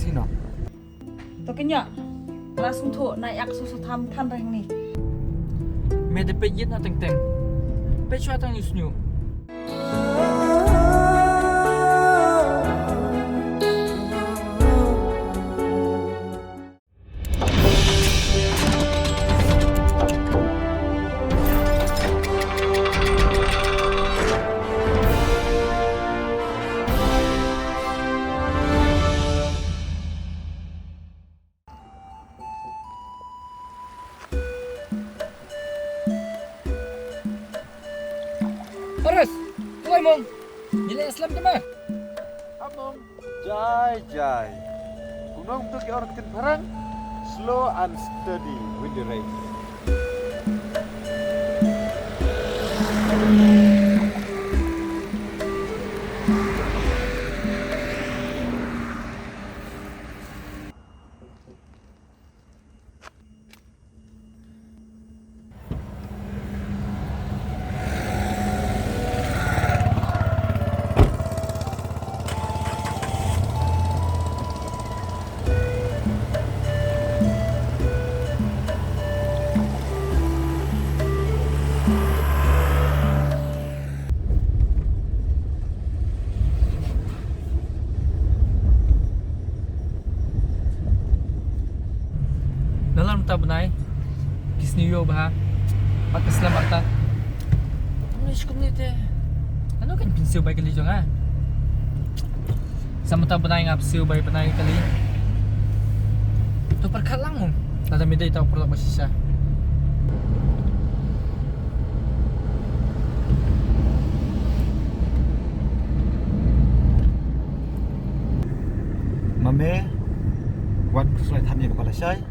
kasino. Tokinya langsung tuh naik susu tham reng nih. Mede pejit na teng-teng. Pechwa tang yusnyu. Paras, tuai mong. Nilai Islam tema. Among jai. Kunong untuk orang ketin parang. Slow and steady win the race. Dalam ta benai. Kis New York bah. Mat Islam ata. English community. Ano kan pinsiu bai kali jong ah. Sama ta benai ngap siu bai benai kali. Tu perkalang mong. Nada midai tau perlu masisa. Mame, wat kusulai thamnya kepala saya.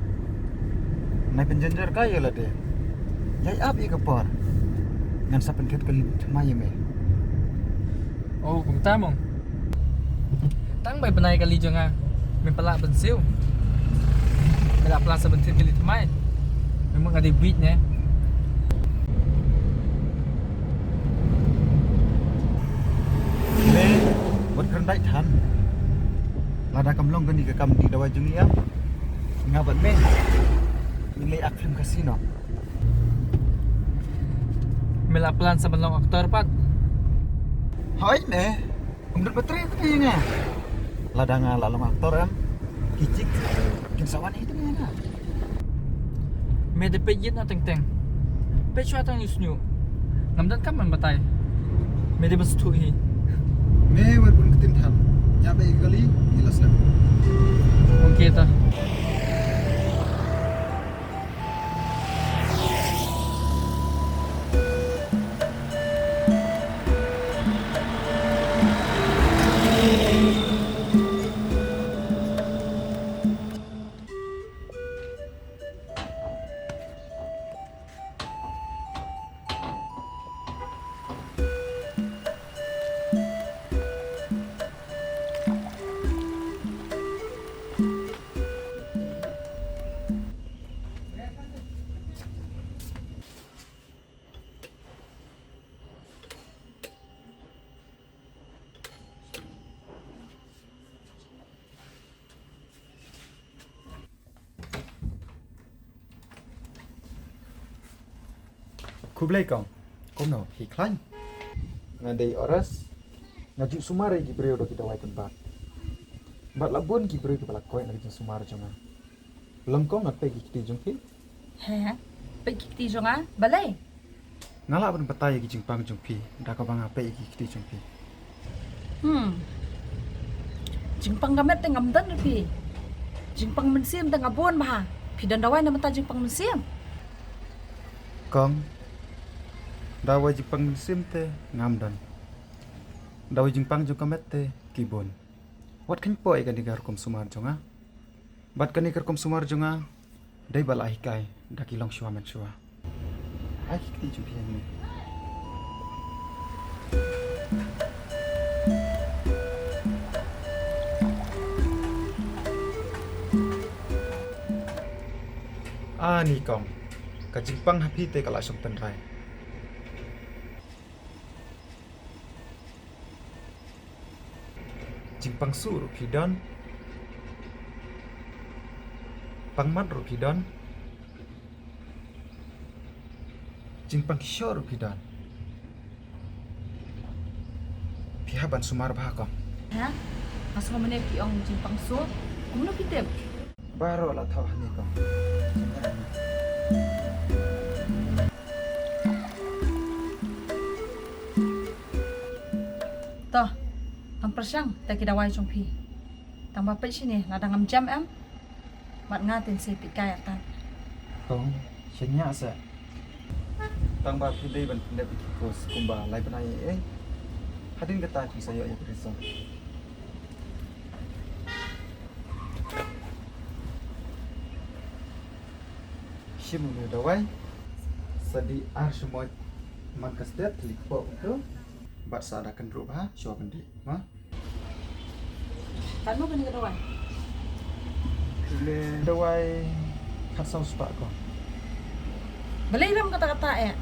Nai penjenjer kaya lah deh. Yai api kepar. Ngan sapen ket kali thmai me. Oh, kung ta mong. Tang bai benai kali jong ah. Men pelak bensiu. Mela plasa bentir kali tmai. Memang ada beatnya. Me, wat kerendai than. Lada kamlong gani ke kam di dawa jungia. Ngabat me. Nilai akrim kasino. Mela plan sa balong aktor pat. Hai me. Umdut bateri tu nga. Lada nga lalong aktor am. Kicik. Kinsawan itu nga. Mede pejit na teng-teng. Pechwa tang yusnyu. Ngamdan kam man batay. Mede bastuhi. Me wat pun ketin tham. Ya bai kali ilas lah. Okay ta. Kublai kau. Kono hiklan. Ngadai oras. Ngaju sumare gi breu do kita wai tempat. Bat labun gi breu kepala koi ngaju sumar jonga. Lengkong ngat pegi kiti jongki. Heh, pergi kiti jong ah, balai. Ngala ban patai gi jingpang jongpi. Daka bang ape gi kiti jongpi. Jingpang gamet tengam dan pi. Jingpang mensiam tengah bon bah. Pidan dawai nama ta jingpang mensiam. Kong. Dawai jingpang simte ngamdan. Dawai jingpang jong kamete kibon. Wat kan poi kan digar kom sumar jonga. Bat kan digar kom sumar jonga. Dai bala hikai daki long shua man shua. Ai kiti jongpi ni. Ni kong. Kajingpang hapi te kala sok tenrai. Jingpang sur pidon. pangmat rukidon. Jingpang kisyo rukidon. Pihaban sumar bahakam. Ha? Masuk ke mana piong jimpang so? Kuno pitep. Baru lah tahu ni kau. Toh, ang persyang tak kita wai chong pi. Tambah pe sini ladang am jam em. Mat ngatin si pikai akan. Kong, senya sa. Tangba pilih ban pindah pergi kos kumba lai penai hadin kata aku saya ya kerja. Shimu dawai sadi semua man kasdet likpo itu bat sadakan berubah show bendi ma Kan mo kini kadawan? pilih dawai kat saus pak kong. Balay ram kata-kata eh.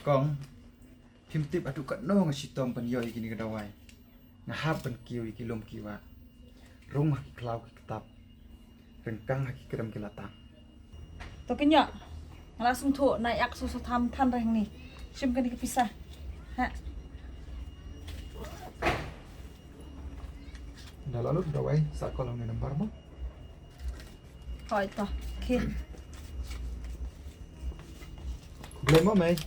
Kong himtip adu kat no ngasitom penyoy kini kadawai ngahap ben kiu ikilom kiwa rumah klau kitab rengkang haki kerem kilatang. To kenya langsung tu naik ak susu tham than reng ni. Sim kan dipisah. Ha. Dah lalu dawai sak kolong ni nambar mo. Koi to. Okay. Boleh mo mai.